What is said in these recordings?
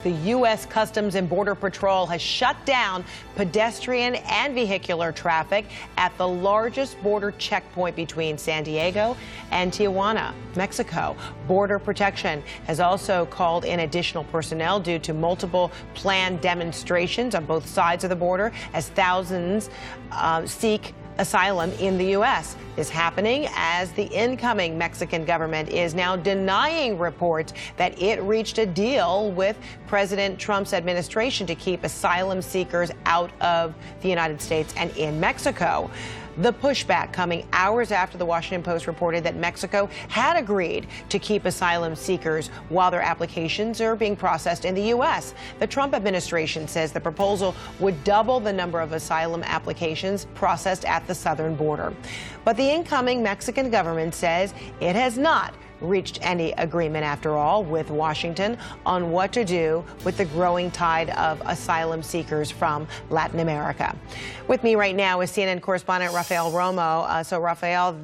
The U.S. Customs and Border Patrol has shut down pedestrian and vehicular traffic at the largest border checkpoint between San Diego and Tijuana, Mexico. Border Protection has also called in additional personnel due to multiple planned demonstrations on both sides of the border as thousands seek asylum in the U.S. is happening as the incoming Mexican government is now denying reports that it reached a deal with President Trump's administration to keep asylum seekers out of the United States and in Mexico. The pushback coming hours after the Washington Post reported that Mexico had agreed to keep asylum seekers while their applications are being processed in the U.S. The Trump administration says the proposal would double the number of asylum applications processed at the southern border. But the incoming Mexican government says it has not reached any agreement, after all, with Washington on what to do with the growing tide of asylum seekers from Latin America. With me right now is CNN correspondent Rafael Romo. So, Rafael,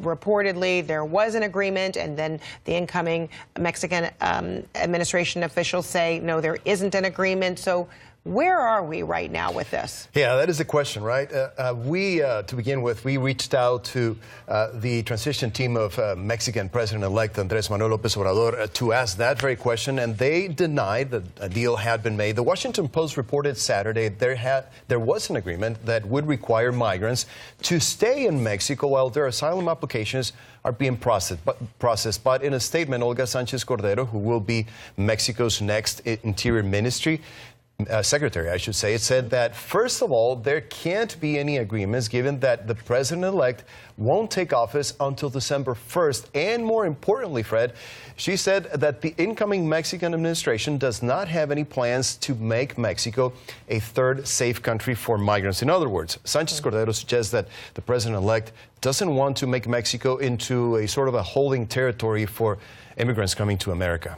reportedly there was an agreement, and then the incoming Mexican administration officials say, no, there isn't an agreement. So where are we right now with this? Yeah, that is the question, right? To begin with, we reached out to the transition team of Mexican President-elect Andrés Manuel López Obrador to ask that very question, and they denied that a deal had been made. The Washington Post reported Saturday there was an agreement that would require migrants to stay in Mexico while their asylum applications are being processed. But in a statement, Olga Sánchez Cordero, who will be Mexico's next Interior Ministry Secretary, I should say, it said that, first of all, there can't be any agreements given that the president-elect won't take office until December 1st. And more importantly, Fred, she said that the incoming Mexican administration does not have any plans to make Mexico a third safe country for migrants. In other words, Sánchez Cordero suggests that the president-elect doesn't want to make Mexico into a sort of a holding territory for immigrants coming to America.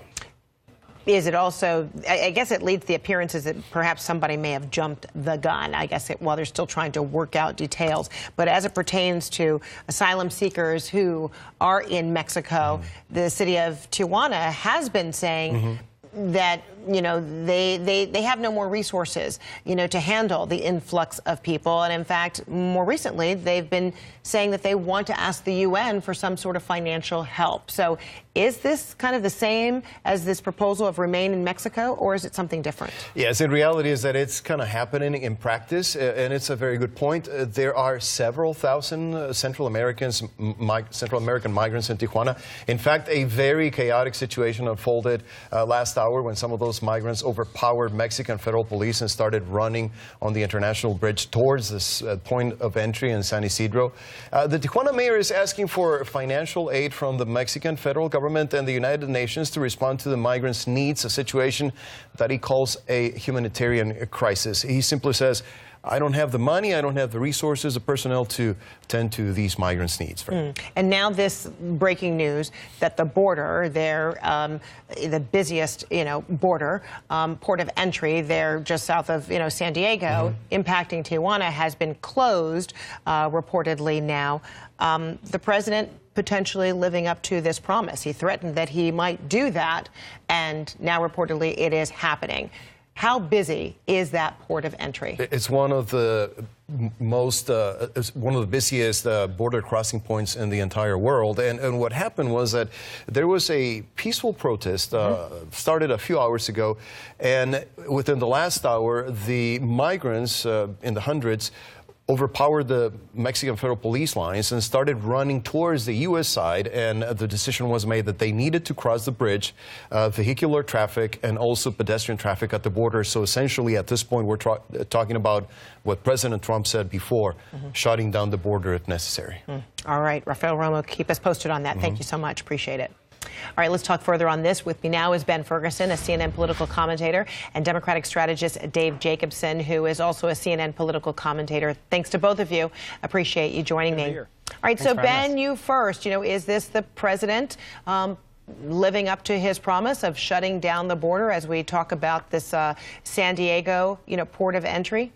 Is it also, I guess it leads the appearances that perhaps somebody may have jumped the gun, I guess, while they're still trying to work out details. But as it pertains to asylum seekers who are in Mexico, the city of Tijuana has been saying that, you know, they have no more resources, you know, to handle the influx of people. And in fact, more recently, they've been saying that they want to ask the UN for some sort of financial help. So is this kind of the same as this proposal of remain in Mexico, or is it something different? Yes, in reality is that it's kind of happening in practice, and it's a very good point. There are several thousand Central American migrants in Tijuana. In fact, a very chaotic situation unfolded last hour when some of those migrants overpowered Mexican federal police and started running on the international bridge towards this point of entry in San Isidro. The Tijuana mayor is asking for financial aid from the Mexican federal government and the United Nations to respond to the migrants' needs, a situation that he calls a humanitarian crisis. He simply says, I don't have the money, I don't have the resources, the personnel to tend to these migrants' needs. And now this breaking news that the border, the busiest, border, port of entry there just south of, San Diego, impacting Tijuana, has been closed, reportedly now. The president potentially living up to this promise. He threatened that he might do that, and now reportedly it is happening. How busy is that port of entry? It's one of the busiest border crossing points in the entire world. And what happened was that there was a peaceful protest started a few hours ago, and within the last hour, the migrants in the hundreds overpowered the Mexican federal police lines and started running towards the U.S. side, and the decision was made that they needed to cross the bridge, vehicular traffic and also pedestrian traffic at the border. So essentially at this point we're talking about what President Trump said before, shutting down the border if necessary. All right, Rafael Romo, keep us posted on that. Thank you so much. Appreciate it. All right, let's talk further on this. With me now is Ben Ferguson, a CNN political commentator, and Democratic strategist Dave Jacobson, who is also a CNN political commentator. Thanks to both of you. Appreciate you joining me. All right, so Ben, you first. Is this the president living up to his promise of shutting down the border as we talk about this San Diego, port of entry?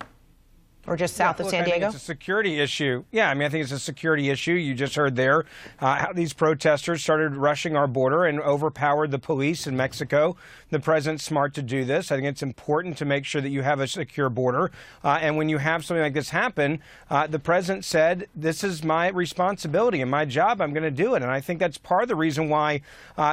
or just south of San I think Diego? it's a security issue. Yeah, I mean, I think it's a security issue. You just heard there how these protesters started rushing our border and overpowered the police in Mexico. The president's smart to do this. I think it's important to make sure that you have a secure border. And when you have something like this happen, the president said, this is my responsibility and my job. I'm going to do it. And I think that's part of the reason why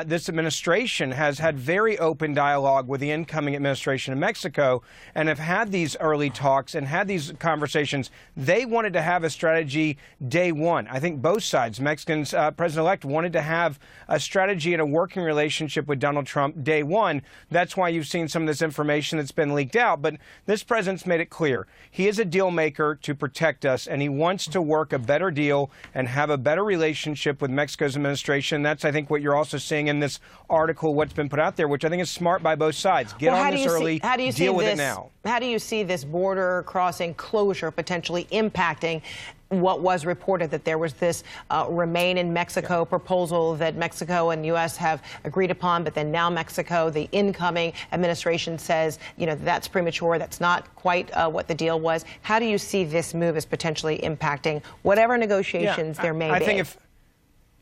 this administration has had very open dialogue with the incoming administration in Mexico and have had these early talks and had these conversations. They wanted to have a strategy day one. I think both sides, Mexicans, President-elect, wanted to have a strategy and a working relationship with Donald Trump day one. That's why you've seen some of this information that's been leaked out. But this president's made it clear. He is a deal maker to protect us, and he wants to work a better deal and have a better relationship with Mexico's administration. That's, I think, what you're also seeing in this article, what's been put out there, which I think is smart by both sides. Get on this early, deal with it now. How do you see this border crossing closure potentially impacting what was reported, that there was this remain in Mexico proposal that Mexico and U.S. have agreed upon, but then now Mexico, the incoming administration says, you know, that's premature, that's not quite what the deal was. How do you see this move as potentially impacting whatever negotiations there may be?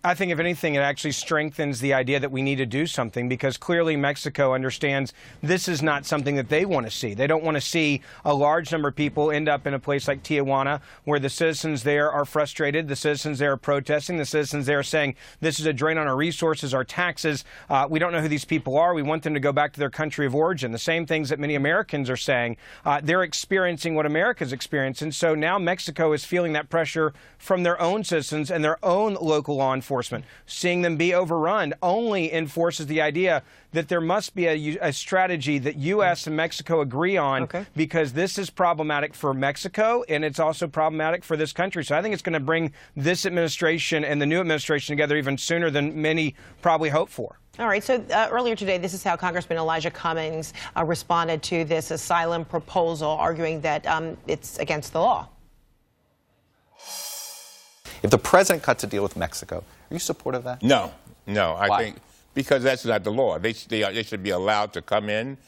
I think if anything, it actually strengthens the idea that we need to do something, because clearly Mexico understands this is not something that they want to see. They don't want to see a large number of people end up in a place like Tijuana where the citizens there are frustrated, the citizens there are protesting, the citizens there are saying this is a drain on our resources, our taxes. We don't know who these people are. We want them to go back to their country of origin. The same things that many Americans are saying. They're experiencing what America's experiencing. So now Mexico is feeling that pressure from their own citizens and their own local law enforcement. Seeing them be overrun only enforces the idea that there must be a strategy that U.S. and Mexico agree on, because this is problematic for Mexico and it's also problematic for this country. So I think it's going to bring this administration and the new administration together even sooner than many probably hope for. All right. So earlier today, this is how Congressman Elijah Cummings responded to this asylum proposal, arguing that it's against the law. If the president cuts a deal with Mexico, are you supportive of that? No. I Why? think because that's not the law. They should be allowed to come in,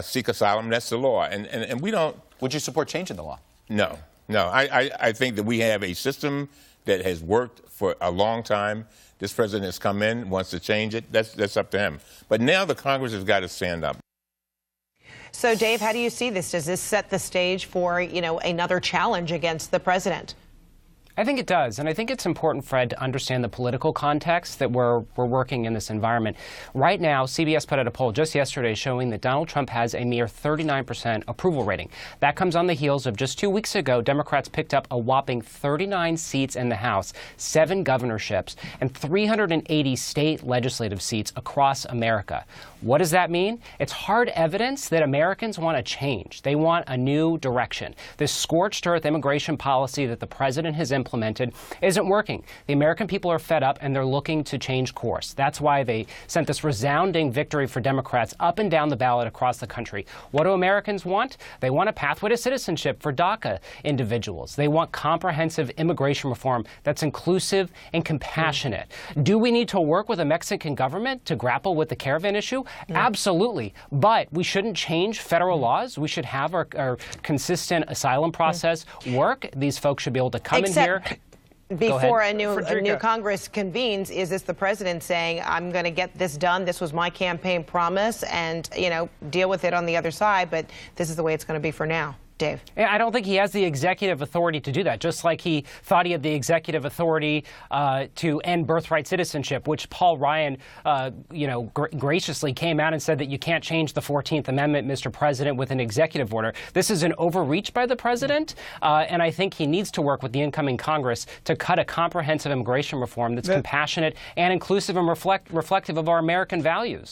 seek asylum. That's the law. And we don't. Would you support changing the law? No. I think that we have a system that has worked for a long time. This president has come in, wants to change it. That's up to him. But now the Congress has got to stand up. So, Dave, how do you see this? Does this set the stage for, another challenge against the president? I think it does, and I think it's important, Fred, to understand the political context that we're working in this environment. Right now, CBS put out a poll just yesterday showing that Donald Trump has a mere 39% approval rating. That comes on the heels of just 2 weeks ago, Democrats picked up a whopping 39 seats in the House, 7 governorships, and 380 state legislative seats across America. What does that mean? It's hard evidence that Americans want a change. They want a new direction. This scorched earth immigration policy that the president has implemented isn't working. The American people are fed up and they're looking to change course. That's why they sent this resounding victory for Democrats up and down the ballot across the country. What do Americans want? They want a pathway to citizenship for DACA individuals. They want comprehensive immigration reform that's inclusive and compassionate. Do we need to work with the Mexican government to grapple with the caravan issue? Absolutely. But we shouldn't change federal laws. We should have our consistent asylum process work. These folks should be able to come in here. Before a new Congress convenes, is this the president saying, I'm going to get this done, this was my campaign promise, and, deal with it on the other side, but this is the way it's going to be for now? Dave. I don't think he has the executive authority to do that, just like he thought he had the executive authority to end birthright citizenship, which Paul Ryan, graciously came out and said that you can't change the 14th Amendment, Mr. President, with an executive order. This is an overreach by the president, and I think he needs to work with the incoming Congress to cut a comprehensive immigration reform that's compassionate and inclusive and reflective of our American values.